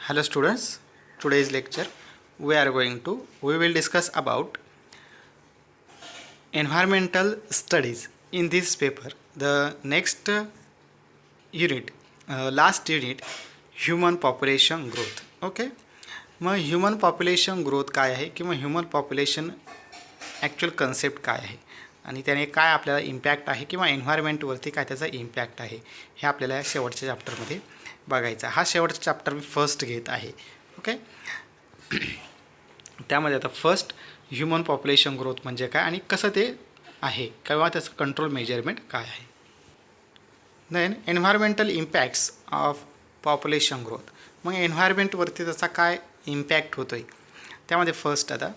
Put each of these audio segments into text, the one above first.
Hello students, today's lecture we will discuss about environmental studies. In this paper, the next unit, last unit, human population growth. Okay, मग human population growth काय आहे किंवा human population actual concept काय आहे आणि त्याने काय आपल्याला इम्पॅक्ट आहे किंवा एन्व्हायरमेंटवरती काय त्याचा इम्पॅक्ट आहे हे आपल्याला शेवटच्या चॅप्टरमध्ये बघायचं. हा शेवटचा चॅप्टर मी फर्स्ट घेत आहे. ओके, त्यामध्ये आता फर्स्ट ह्युमन पॉप्युलेशन ग्रोथ म्हणजे काय आणि कसं ते आहे किंवा त्याचं कंट्रोल मेजरमेंट काय आहे. Then environmental impacts of population growth. मग एन्व्हायरमेंटवरती त्याचा काय इम्पॅक्ट होतो आहे त्यामध्ये फर्स्ट आता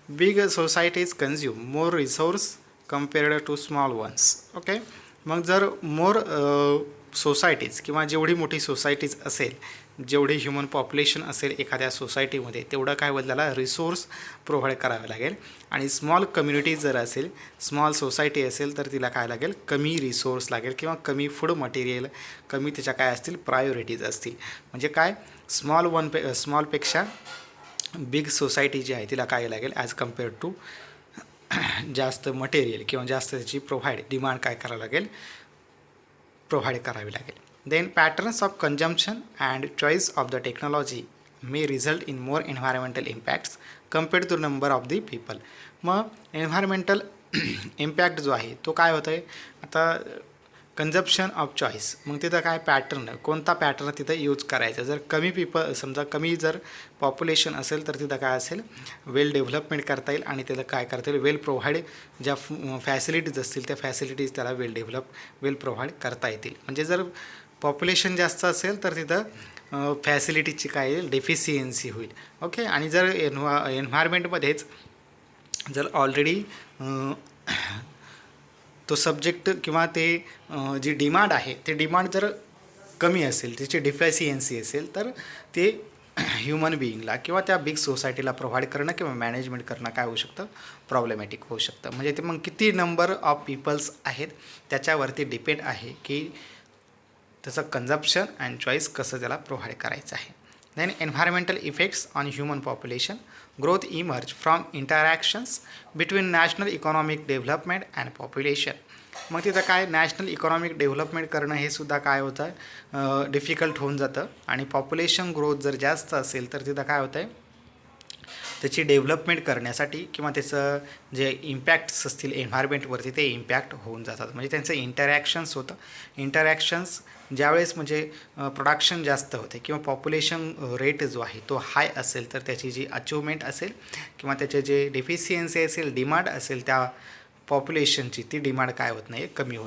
big societies consume more resource compared to small ones. Okay, मग जर मोर सोसायटीज किंवा जेवढी मोठी सोसायटीज असेल, जेवढे ह्युमन पॉप्युलेशन असेल एखाद्या सोसायटीमध्ये तेवढं काय होईल त्याला रिसोर्स प्रोव्हाइड करावे लागेल. आणि स्मॉल कम्युनिटीज जर असेल, स्मॉल सोसायटी असेल तर तिला काय लागेल कमी रिसोर्स लागेल किंवा कमी फूड मटेरियल, कमी त्याच्या काय असतील प्रायोरिटीज असतील. म्हणजे काय स्मॉलपेक्षा बिग सोसायटी जी आहे तिला काय लागेल ॲज कम्पेअर्ड टू जास्त मटेरियल किंवा जास्त त्याची डिमांड काय करावं लागेल प्रोव्हाइड करावी लागेल. Then patterns of consumption and choice of the technology may result in more environmental impacts compared to number of the people. मग एन्व्हायरमेंटल इम्पॅक्ट जो आहे तो काय होतं आहे आता कन्झप्शन ऑफ चॉईस. मग तिथं काय पॅटर्न, कोणता पॅटर्न तिथं यूज करायचा. जर कमी जर पॉप्युलेशन असेल तर तिथं काय असेल वेल डेव्हलपमेंट करता येईल आणि तिथं काय करता येईल वेल प्रोव्हाइड ज्या फॅसिलिटीज असतील त्या फॅसिलिटीज त्याला वेल प्रोव्हाइड करता येतील. म्हणजे जर पॉप्युलेशन जास्त असेल तर तिथं फॅसिलिटीजची काय येईल डेफिशियन्सी होईल. ओके, आणि जर एन्व्हायरमेंटमध्येच जर ऑलरेडी तो सब्जेक्ट किंवा ते जी डिमांड आहे ते डिमांड जर कमी असेल, त्याची डिफिशियन्सी असेल तर ते ह्युमन बिईंगला किंवा त्या बिग सोसायटीला प्रोव्हाइड करणं किंवा मॅनेजमेंट करणं काय होऊ शकतं प्रॉब्लेमॅटिक होऊ शकतं. म्हणजे ते मग किती नंबर ऑफ पीपल्स आहेत त्याच्यावरती डिपेंड आहे की त्याचं कन्झप्शन अँड चॉईस कसं त्याला प्रोव्हाइड करायचं आहे. Then environmental effects on human population growth emerge from interactions between national economic development and population. मग तिथं काय नॅशनल इकॉनॉमिक डेव्हलपमेंट करणं हे सुद्धा काय होतं डिफिकल्ट होऊन जातं. आणि पॉप्युलेशन ग्रोथ जर जास्त असेल तर तिथं काय होतं आहे त्याची डेव्हलपमेंट करण्यासाठी किंवा त्याचं जे इम्पॅक्ट्स असतील एन्व्हायरमेंटवरती ते इम्पॅक्ट होऊन जातात. म्हणजे त्यांचं इंटरॅक्शन्स ज्यावेळेस म्हणजे प्रोडक्शन जास्त होते किंवा पॉप्युलेशन रेट जो आहे तो हाय असेल तर त्याची जी अचिव्हमेंट असेल किंवा त्याचे जे डेफिशियन्सी असेल डिमांड असेल त्या पॉप्युलेशनची ती डिमांड काय होत नाही कमी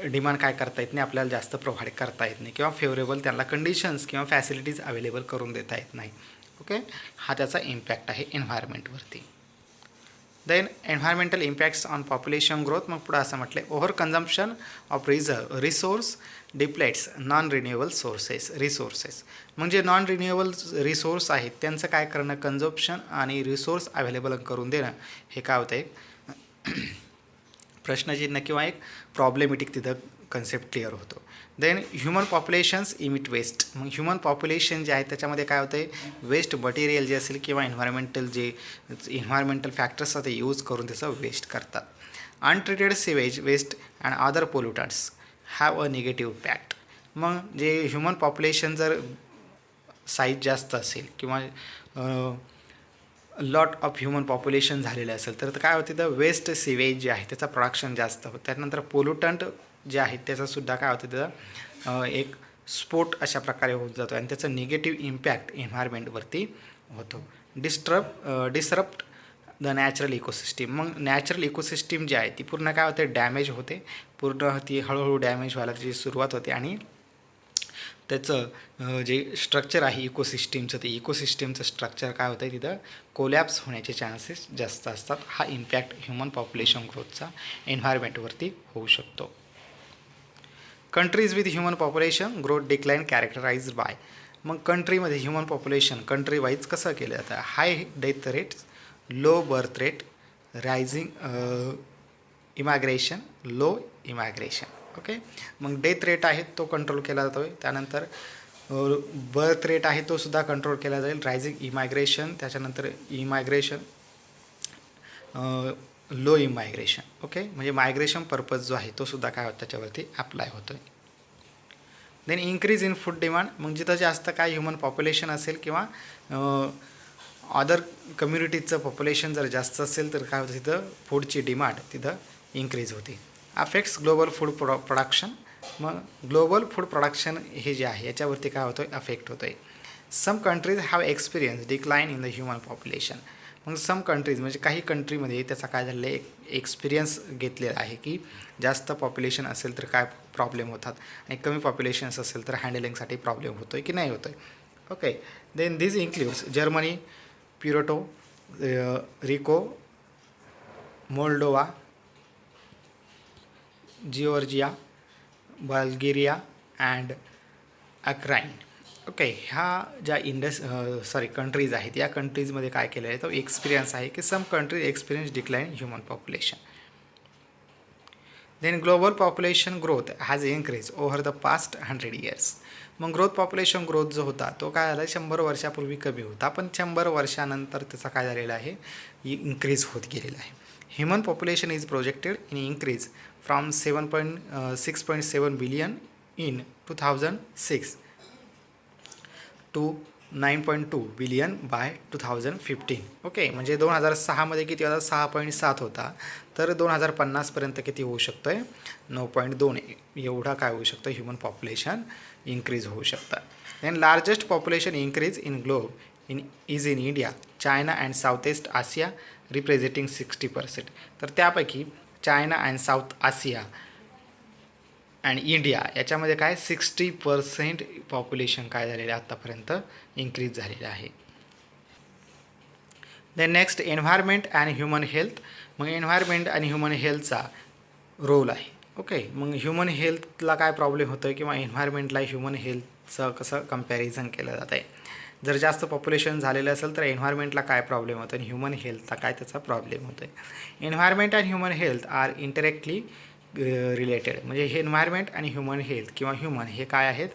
डिमांड काय करता येत नाही आपल्याला जास्त प्रोव्हाइड करता येत नाही किंवा फेवरेबल त्यांना कंडिशन्स किंवा फॅसिलिटीज अवेलेबल करून देता येत नाही. ओके, हा त्याचा इम्पॅक्ट आहे एन्व्हायरमेंटवरती. Then environmental impacts on population growth. मग पुढं असं म्हटलं over consumption of resource depletes non renewable resources. म्हणजे नॉन रिन्युएबल रिसोर्स आहेत त्यांचं काय करणं कन्झम्पशन आणि रिसोर्स अवेलेबल करून देणं हे काय होतं एक प्रश्नचिन्ह किंवा एक प्रॉब्लेमॅटिक तिथं कन्सेप्ट क्लिअर होतो. Then human populations emit waste. मग ह्युमन पॉप्युलेशन जे आहे त्याच्यामध्ये काय होतं आहे वेस्ट मटेरियल जे असेल किंवा एन्व्हायरमेंटल फॅक्टर्स ते यूज करून त्याचं वेस्ट करतात. Untreated sewage waste and other pollutants have a negative impact. मग जे ह्युमन पॉप्युलेशन जर साईज जास्त असेल किंवा लॉट ऑफ ह्युमन पॉप्युलेशन झालेलं असेल तर काय होतं तर वेस्ट सिवेज जे आहे त्याचं प्रोडक्शन जास्त होतं. त्यानंतर पोल्युटंट जे आहेत त्याचासुद्धा काय होतं त्याचं एक स्फोट अशा प्रकारे होत जातो आणि त्याचं निगेटिव्ह इम्पॅक्ट एन्व्हायरमेंटवरती होतो. Disrupt the natural ecosystem. मग नॅचरल इकोसिस्टीम जी आहे ती पूर्ण काय होते डॅमेज होते, पूर्ण ती हळूहळू डॅमेज व्हायला त्याची सुरुवात होते आणि त्याचं जे स्ट्रक्चर आहे इकोसिस्टीमचं ते इकोसिस्टीमचं स्ट्रक्चर काय होतं आहे तिथं कोलॅप्स होण्याचे चान्सेस जास्त असतात. हा इम्पॅक्ट ह्युमन पॉप्युलेशन ग्रोथचा एन्व्हायरमेंटवरती होऊ शकतो. Countries with human population growth decline characterised by. मग कंट्रीमध्ये ह्युमन पॉप्युलेशन कंट्री वाईज कसं केलं जातं high death rates, low birth rate, rising immigration, low immigration. Okay, मग डेथ रेट आहे तो कंट्रोल केला जातो आहे. त्यानंतर बर्थ रेट आहे तो सुद्धा कंट्रोल केला जाईल. रायझिंग इमायग्रेशन, त्याच्यानंतर इमायग्रेशन, लो इमायग्रेशन. ओके, म्हणजे मायग्रेशन पर्पज जो आहे तो सुद्धा काय होतं त्याच्यावरती अप्लाय होतो आहे. Then increase in food demand, मग जिथं जास्त काय ह्युमन पॉप्युलेशन असेल किंवा अदर कम्युनिटीजचं पॉप्युलेशन जर जास्त असेल तर काय होतं तिथं फूडची डिमांड तिथं इन्क्रीज होते. अफेक्ट्स ग्लोबल फूड प्रोडक्शन, मग ग्लोबल फूड प्रोडक्शन हे जे आहे याच्यावरती काय होतं आहे अफेक्ट होतं आहे. Some countries have experience decline in the human population, मग सम कंट्रीज म्हणजे काही कंट्रीमध्ये त्याचा काय झालेलं आहे एक्सपिरियन्स घेतलेला आहे की जास्त पॉप्युलेशन असेल तर काय प्रॉब्लेम होतात आणि कमी पॉप्युलेशन्स असेल तर हँडलिंगसाठी प्रॉब्लेम होतो आहे की नाही होतो आहे. Okay, then this includes Germany, Puerto Rico, Moldova, Georgia, Bulgaria and Ukraine. Okay, ह्या ज्या कंट्रीज आहेत या कंट्रीजमध्ये काय केलं आहे तो एक्सपिरियन्स आहे की some countries experience decline human population. Then global population growth has increase over the past 100 years. मग पॉप्युलेशन ग्रोथ जो होता तो काय झाला 100 वर्षापूर्वी कमी होता, पण 100 वर्षानंतर त्याचा काय झालेला आहे इन्क्रीज होत गेलेला आहे. Human population is projected in increase from 6.7 billion in 2006 to 9.2 billion by 2015. Okay, म्हणजे 2006मध्ये किती होता 6.7 होता, तर 2050पर्यंत किती होऊ शकतो आहे 9.2 एवढा काय होऊ शकतं ह्युमन पॉप्युलेशन इन्क्रीज होऊ शकतं. Then largest population increase in globe is in India, China and South East Asia representing 60%. तर त्यापैकी China and South Asia and India याच्यामध्ये काय 60% पॉप्युलेशन काय झालेलं आहे आत्तापर्यंत इन्क्रीज झालेलं आहे. Then next environment and human health, मग एन्व्हायरमेंट आणि ह्युमन हेल्थचा रोल आहे. ओके, मग ह्युमन हेल्थला काय प्रॉब्लेम होतो आहे किंवा एन्व्हायरमेंटला ह्युमन हेल्थचं कसं कम्पॅरिझन केलं जात आहे. जर जास्त पॉप्युलेशन झालेलं असेल तर एन्व्हायरमेंटला काय प्रॉब्लेम होतो आणि ह्युमन हेल्थला काय त्याचा प्रॉब्लेम होतो आहे. Environment and human health are intricately related, म्हणजे हे एन्व्हायरमेंट आणि ह्युमन हेल्थ किंवा ह्युमन हे काय आहेत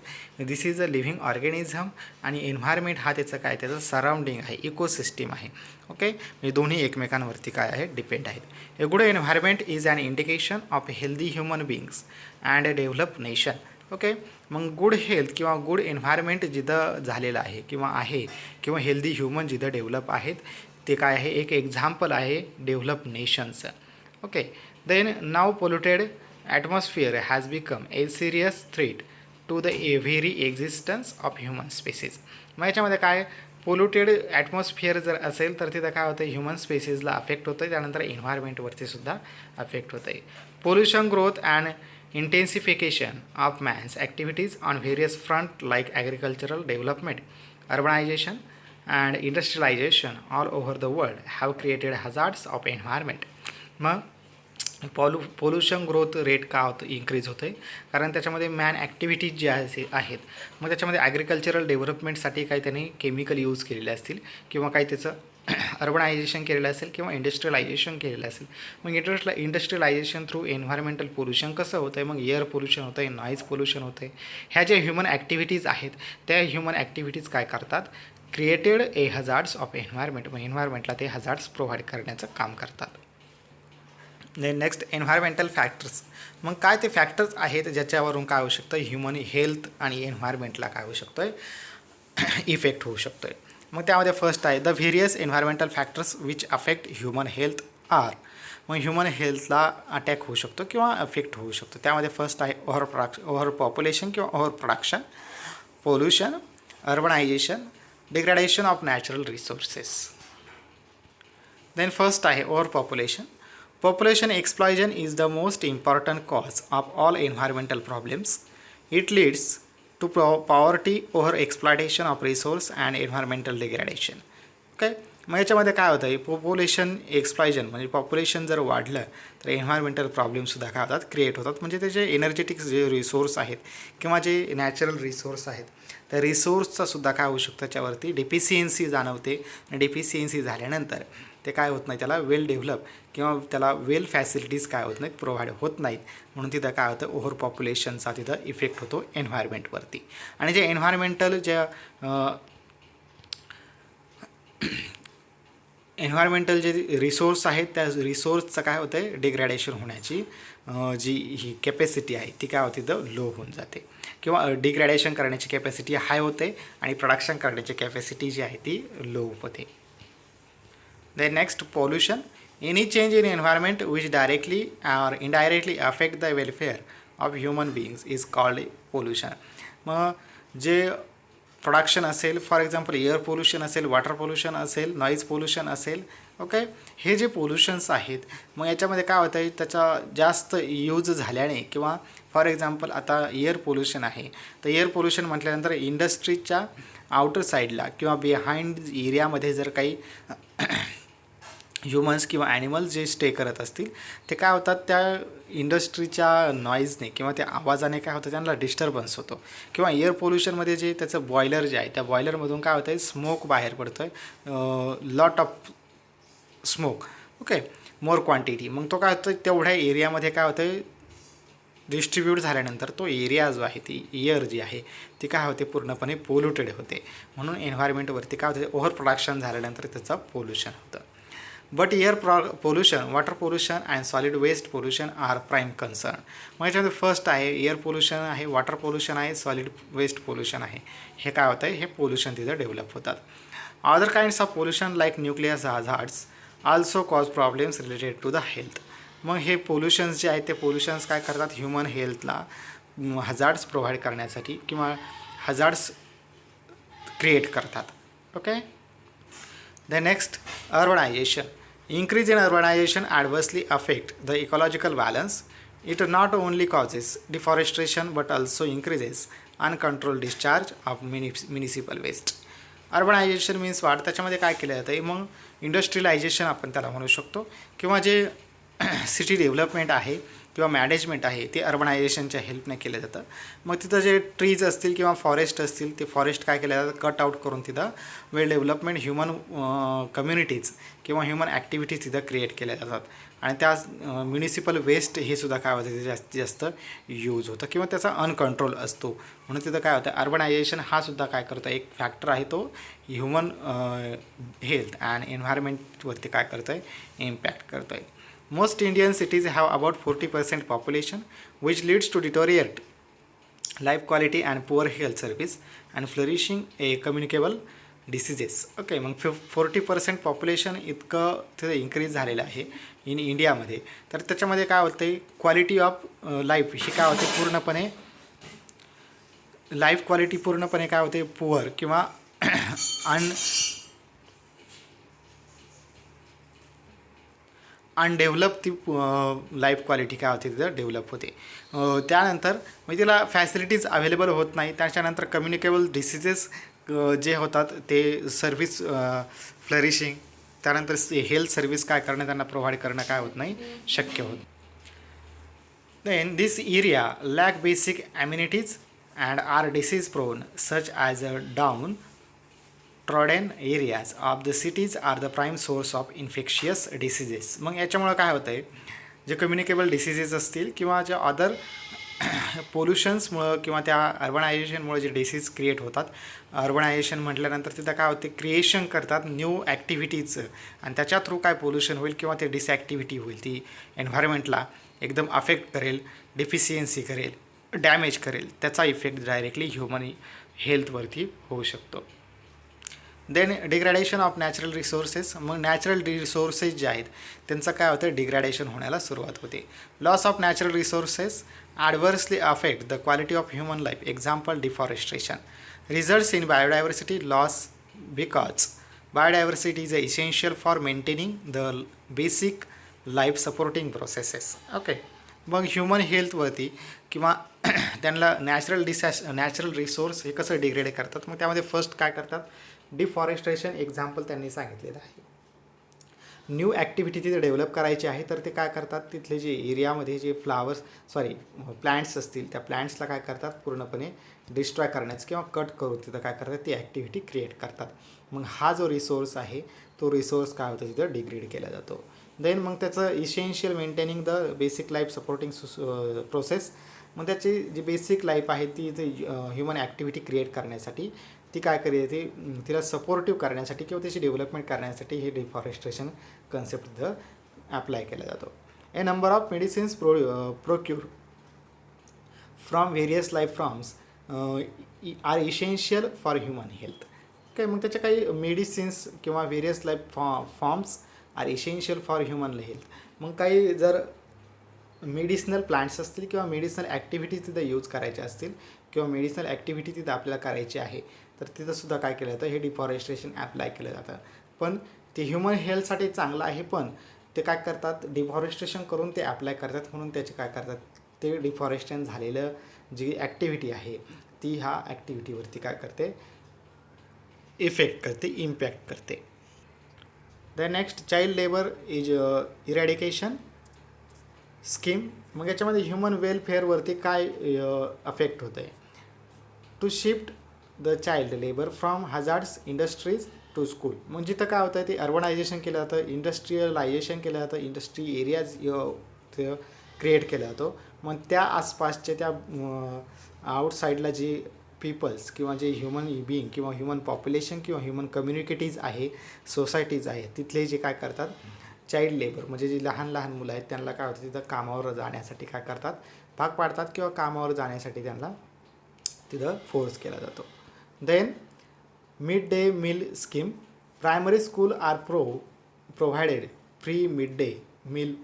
दिस इज अ लिव्हिंग ऑर्गॅनिझम आणि एन्व्हायरमेंट हा त्याचं काय त्याचं सराउंडिंग आहे, इकोसिस्टीम आहे. ओके, म्हणजे दोन्ही एकमेकांवरती काय आहे डिपेंड आहेत. A good environment is an indication of healthy human beings and a develop nation. Okay, मग गुड हेल्थ किंवा गुड एन्व्हायरमेंट जिथं झालेलं आहे किंवा हेल्दी ह्युमन जिथं डेव्हलप आहेत ते काय आहे एक एक्झाम्पल आहे डेव्हलप नेशनचं. Okay, then now polluted atmosphere has become a serious threat to the very existence of human species. मग याच्यामध्ये काय पोल्युटेड ॲटमॉस्फिअर जर असेल तर तिथं काय होतं ह्युमन स्पेसीजला अफेक्ट होतं आहे, त्यानंतर एन्व्हायरमेंटवरती सुद्धा अफेक्ट होतं आहे. Pollution growth and intensification of man's activities on various front like agricultural development, urbanisation and industrialisation all over the world have created hazards of environment. मग पोल्युशन ग्रोथ रेट का होतं increase होतं आहे कारण त्याच्यामध्ये मॅन ॲक्टिव्हिटीज जे आहेत मग त्याच्यामध्ये ॲग्रिकल्चरल डेव्हलपमेंटसाठी काही त्यांनी केमिकल यूज केलेले असतील किंवा काही त्याचं अर्बनायझेशन केलेलं असेल किंवा इंडस्ट्रियलायझेशन केलेलं असेल. मग इंडस्ट्रियलायझेशन थ्रू एन्व्हायरमेंटल पोल्युशन कसं होतं आहे, मग एअर पोल्युशन होतं आहे, नॉईज पोल्युशन होतं आहे. ह्या ज्या ह्युमन ॲक्टिव्हिटीज आहेत त्या ह्युमन ॲक्टिव्हिटीज काय करतात created a hazards of environment, मग एन्व्हायरमेंटला ते हजार्ड्स प्रोव्हाइड करण्याचं काम करतात. नेक्स्ट एन्व्हायरमेंटल फॅक्टर्स, मग काय ते फॅक्टर्स आहेत ज्याच्यावरून काय होऊ शकतं ह्युमन हेल्थ आणि एन्व्हायरमेंटला काय होऊ शकतो आहे इफेक्ट होऊ शकतो आहे. मग त्यामध्ये फर्स्ट आहे the various environmental factors which affect human health are, मग ह्युमन हेल्थला अटॅक होऊ शकतो किंवा अफेक्ट होऊ शकतो. त्यामध्ये फर्स्ट आहे ओव्हर पॉप्युलेशन किंवा over production, pollution, urbanisation, degradation of natural resources. Then first आहे over population. Population explosion is the most important cause of all environmental problems. It leads to poverty, over exploitation of resource and environmental degradation. Okay, मग याच्यामध्ये काय होतं आहे population एक्सप्लॉयजन म्हणजे population जर वाढलं तर एन्व्हायरमेंटल प्रॉब्लेमसुद्धा काय होतात क्रिएट होतात. म्हणजे त्याचे एनर्जेटिक्स जे रिसोर्स आहेत किंवा जे नॅचरल रिसोर्स आहेत त्या रिसोर्सचा सुद्धा काय होऊ शकतं त्याच्यावरती डिफिशियन्सी जाणवते आणि डिफिशियन्सी झाल्यानंतर ते काय होत नाही, त्याला वेल डेव्हलप किंवा त्याला वेल फॅसिलिटीज काय होत नाहीत, प्रोव्हाइड होत नाहीत. म्हणून तिथं काय होतं, ओव्हर पॉप्युलेशनचा तिथं इफेक्ट होतो एन्व्हायरमेंटवरती. आणि जे एन्व्हायरमेंटल एन्व्हायरमेंटल जे रिसोर्स आहेत त्या रिसोर्सचं काय होतं आहे, डिग्रॅडेशन होण्याची जी ही कॅपॅसिटी आहे ती काय होते, तर लो होऊन जाते. किंवा डिग्रॅडेशन करण्याची कॅपॅसिटी हाय होते आणि प्रोडक्शन करण्याची कॅपॅसिटी जी आहे ती लो होते. Then next, pollution. Any change in environment which directly or indirectly affect the welfare of human beings is called pollution. मग जे प्रोडक्शन असेल, फॉर एक्झाम्पल एअर पोल्युशन असेल, वॉटर पोल्युशन असेल, नॉईज पोल्युशन असेल, okay, हे जे पोल्युशन्स आहेत मग याच्यामध्ये काय होतं आहे, त्याचा जास्त यूज झाल्याने किंवा फॉर एक्झाम्पल आता एअर पोल्युशन आहे, तर एअर पोल्युशन म्हटल्यानंतर इंडस्ट्रीच्या आउटर साईडला किंवा बिहाइंड एरियामध्ये जर काही ह्युमन्स किंवा ॲनिमल्स जे स्टे करत असतील ते काय होतात, त्या इंडस्ट्रीच्या नॉईजने किंवा त्या आवाजाने काय होतं, त्यांना डिस्टर्बन्स होतो. किंवा एअर पोल्युशनमध्ये जे त्याचं बॉयलर जे आहे त्या बॉयलरमधून काय होतं आहे, स्मोक बाहेर पडतो आहे, lot of smoke, okay, more quantity. मग तो काय होतं, तेवढ्या एरियामध्ये काय होतं आहे, डिस्ट्रीब्यूट झाल्यानंतर तो एरिया जो आहे ती एअर जी आहे ती काय होते, पूर्णपणे पोल्युटेड होते. म्हणून एन्व्हायरमेंटवरती काय होतं, ओव्हर प्रोडक्शन झाल्यानंतर त्याचं पोल्युशन होतं. But air pollution, water pollution and solid waste pollution are prime concern. मग याच्यामध्ये फर्स्ट आहे एअर पोल्युशन आहे, वॉटर पोल्युशन आहे, सॉलिड वेस्ट पोल्युशन आहे. हे काय होतं आहे, हे पोल्युशन तिथं डेव्हलप होतात. Other kinds of pollution like nucleus hazards also cause problems related to the health. मग हे पोल्युशन्स जे आहेत ते पोल्युशन्स काय करतात, ह्युमन हेल्थला हजार्ड्स प्रोव्हाइड करण्यासाठी किंवा हजार्ड्स क्रिएट करतात. Okay. The next, urbanisation. Increase in urbanization adversely affect the ecological balance. It not only causes deforestation but also increases uncontrolled discharge of municipal waste. Urbanisation means वाढ, त्याच्यामध्ये काय केलं जातं आहे, मग इंडस्ट्रियलायझेशन आपण त्याला म्हणू शकतो किंवा जे सिटी डेव्हलपमेंट आहे किंवा मॅनेजमेंट आहे ते अर्बनायझेशनच्या हेल्पने केलं जातं. मग तिथं जे ट्रीज असतील किंवा फॉरेस्ट असतील ते फॉरेस्ट काय केलं जातं, कट आउट करून तिथं वेल डेव्हलपमेंट ह्युमन कम्युनिटीज किंवा ह्युमन ॲक्टिव्हिटीज तिथं क्रिएट केल्या जातात. आणि त्या म्युनिसिपल वेस्ट हे सुद्धा काय होतं, ते जास्तीत जास्त यूज होतं किंवा त्याचा अनकंट्रोल असतो. म्हणून तिथं काय होतं, अर्बनायझेशन हा सुद्धा काय करतो, एक फॅक्टर आहे तो ह्युमन हेल्थ अँड एन्व्हायरमेंटवरती काय करतो आहे, इम्पॅक्ट करतो आहे. Most Indian cities have about 40% population, which leads to deteriorate life quality and poor health service and flourishing a communicable diseases. Okay, मग 40% पॉप्युलेशन इतकं तिथे इन्क्रीज झालेलं आहे इन इंडियामध्ये. तर त्याच्यामध्ये काय होतं आहे, क्वालिटी ऑफ लाईफ ही काय होते, पूर्णपणे लाईफ क्वालिटी पूर्णपणे काय होते, पुअर किंवा अनडेव्हलप ती लाईफ क्वालिटी काय होते, तिथं डेव्हलप होते. त्यानंतर म्हणजे तिला फॅसिलिटीज अवेलेबल होत नाही. त्याच्यानंतर कम्युनिकेबल डिसीजेस जे होतात ते सर्व्हिस फ्लरिशिंग, त्यानंतर हेल्थ सर्व्हिस काय करणं, त्यांना प्रोव्हाइड करणं काय होत नाही, शक्य होत. Then this area lack basic amenities and are disease prone such as a downtrodden areas of the cities are the prime source of infectious diseases. मग याच्यामुळं काय होतं आहे, जे कम्युनिकेबल डिसीजेस असतील किंवा ज्या अदर पोल्युशन्समुळं किंवा त्या अर्बनायझेशनमुळे जे डिसीज क्रिएट होतात, अर्बनायझेशन म्हटल्यानंतर तिथं काय होते, क्रिएशन करतात न्यू ॲक्टिव्हिटीजचं आणि त्याच्या थ्रू काय पोल्युशन होईल किंवा ते डिसॲक्टिव्हिटी होईल, ती एन्व्हायरमेंटला एकदम अफेक्ट करेल, डिफिशियन्सी करेल, डॅमेज करेल. त्याचा इफेक्ट डायरेक्टली ह्युमन हेल्थवरती होऊ शकतो. Then degradation of natural resources. मग नॅचरल रिसोर्सेस जे आहेत त्यांचं काय होतं, डिग्रॅडेशन होण्याला सुरुवात होते. Loss of natural resources adversely affect the quality of human life. Example, deforestation results in biodiversity loss because biodiversity is essential for maintaining the basic life supporting processes. Okay, मग human हेल्थवरती किंवा त्यांना natural resource हे कसं degrade करतात, मग त्यामध्ये first काय करतात, डिफॉरेस्ट्रेशन एक्झाम्पल त्यांनी सांगितलेलं आहे. न्यू ॲक्टिव्हिटी तिथे डेव्हलप करायची आहे, तर ते काय करतात, तिथले जे एरियामध्ये जे प्लांट्स असतील, त्या प्लांट्सला काय करतात, पूर्णपणे डिस्ट्रॉय करण्याचं किंवा कट करून तिथं काय करतात, ती ॲक्टिव्हिटी क्रिएट करतात. मग हा जो रिसोर्स आहे तो रिसोर्स काय होतो, तिथं डिग्रेड केला जातो. देन मग त्याचं essential maintaining the basic life supporting process. मग त्याची जी बेसिक लाईफ आहे ती ह्युमन ॲक्टिव्हिटी क्रिएट करण्यासाठी ती काय करते, तिला सपोर्टिव्ह करण्यासाठी किंवा त्याची डेव्हलपमेंट करण्यासाठी हे डिफॉरेस्ट्रेशन कन्सेप्ट तिथं अप्लाय केला जातो. A number of medicines procure from various life forms are essential for human health. काय मग त्याच्या काही मेडिसिन्स किंवा various life forms are essential for human health. मग काही जर मेडिसिनल प्लांट्स असतील किंवा मेडिसिनल ॲक्टिव्हिटीज तिथं यूज करायच्या असतील किंवा मेडिसिनल ॲक्टिव्हिटी तिथं आपल्याला करायची आहे, तर तिथंसुद्धा काय केलं जातं, हे डिफॉरेस्ट्रेशन ॲप्लाय केलं जातं. पण ते ह्युमन हेल्थसाठी चांगलं आहे, पण ते काय करतात, डिफॉरेस्ट्रेशन करून ते ॲप्लाय करतात. म्हणून त्याचे काय करतात, ते डिफॉरेस्ट्रेशन झालेलं जी ॲक्टिव्हिटी आहे ती ह्या ॲक्टिव्हिटीवरती काय करते, इफेक्ट करते, इम्पॅक्ट करते. The next child labour eradication scheme. मग याच्यामध्ये ह्युमन वेलफेअरवरती काय अफेक्ट होतं आहे. To shift the child labour from hazards industries to school. मग जिथं काय होतं ते अर्बनायझेशन केलं जातं, इंडस्ट्रियलायझेशन केलं जातं, इंडस्ट्री एरियाज क्रिएट केला जातो. मग त्या आसपासच्या त्या आउटसाईडला जे पीपल्स किंवा जे ह्युमन बिईंग किंवा ह्युमन पॉप्युलेशन किंवा ह्युमन कम्युनिटीज आहे, सोसायटीज आहे, तिथले जे काय करतात, चाइल्ड लेबर म्हणजे जे लहान लहान मुलं आहेत त्यांना काय होतं, तिथं कामावर जाण्यासाठी काय करतात, भाग पाडतात किंवा कामावर जाण्यासाठी त्यांना तिथं फोर्स केला जातो. Then mid day meal scheme. Primary school are provided free mid day meal.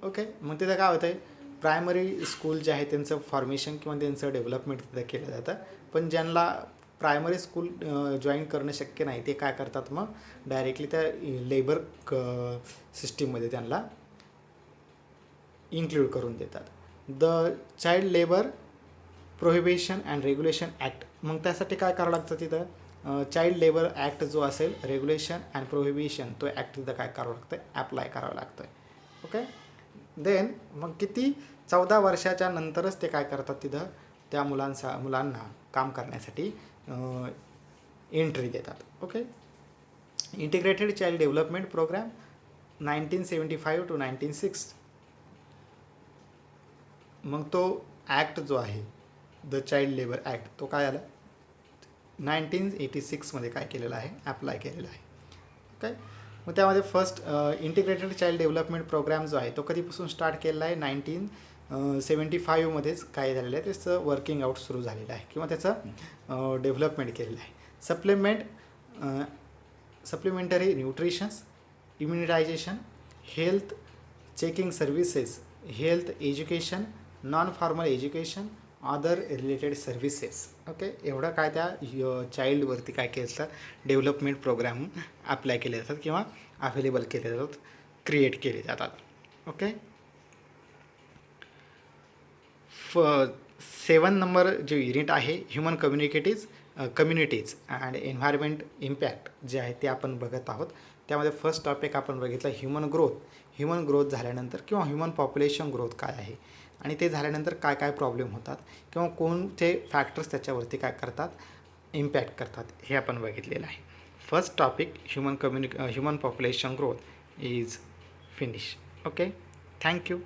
Okay, मग तिथं काय होतं आहे, प्रायमरी स्कूल जे आहे त्यांचं फॉर्मेशन किंवा त्यांचं डेव्हलपमेंट तिथं केलं जातं. पण ज्यांना प्रायमरी स्कूल जॉईन करणं शक्य नाही ते काय करतात, मग डायरेक्टली त्या लेबर सिस्टीममध्ये त्यांना इन्क्लूड करून देतात. The child labour prohibition and regulation act. मग त्यासाठी काय करावं लागतं, तिथं चाइल्ड लेबर ॲक्ट जो असेल, रेग्युलेशन अँड प्रोहिबिशन, तो ॲक्ट तिथं काय करावं लागतं, ॲप्लाय करावं लागतं. ओके. देन मग किती 14 वर्षाच्या नंतरच ते काय करतात, तिथं त्या मुलांना काम करण्यासाठी एंट्री देतात. Okay. Integrated child development programme 1975 to 1996. मग तो ॲक्ट जो आहे द चाइल्ड लेबर ॲक्ट, तो काय आला 1986मध्ये काय केलेला आहे, ॲप्लाय केलेला आहे. ओके. मग त्यामध्ये first integrated child development programme जो आहे तो कधीपासून स्टार्ट केलेला आहे, 1975मध्येच काय झालेलं आहे, त्याचं वर्किंग आउट सुरू झालेलं आहे किंवा त्याचं डेव्हलपमेंट केलेलं आहे. Supplementary nutritions, immunization, health checking services, health education, non formal education, other related services. Okay. एवढं काय त्या चाइल्डवरती काय केलं जातं, डेव्हलपमेंट प्रोग्राम अप्लाय केले जातात किंवा अवेलेबल केले जातात, क्रिएट केले जातात. ओके. 7 नंबर जे युनिट आहे human communities and environment impact जे आहे ते आपण बघत आहोत. त्यामध्ये फर्स्ट टॉपिक आपण बघितलं ह्युमन ग्रोथ झाल्यानंतर किंवा ह्युमन पॉप्युलेशन ग्रोथ काय आहे आणि ते झाल्यानंतर काय काय प्रॉब्लेम होतात किंवा कोणते फॅक्टर्स त्याच्यावरती काय करतात, इम्पॅक्ट करतात, हे आपण बघितलेलं आहे. First topic human population growth is finish. Okay. Thank you.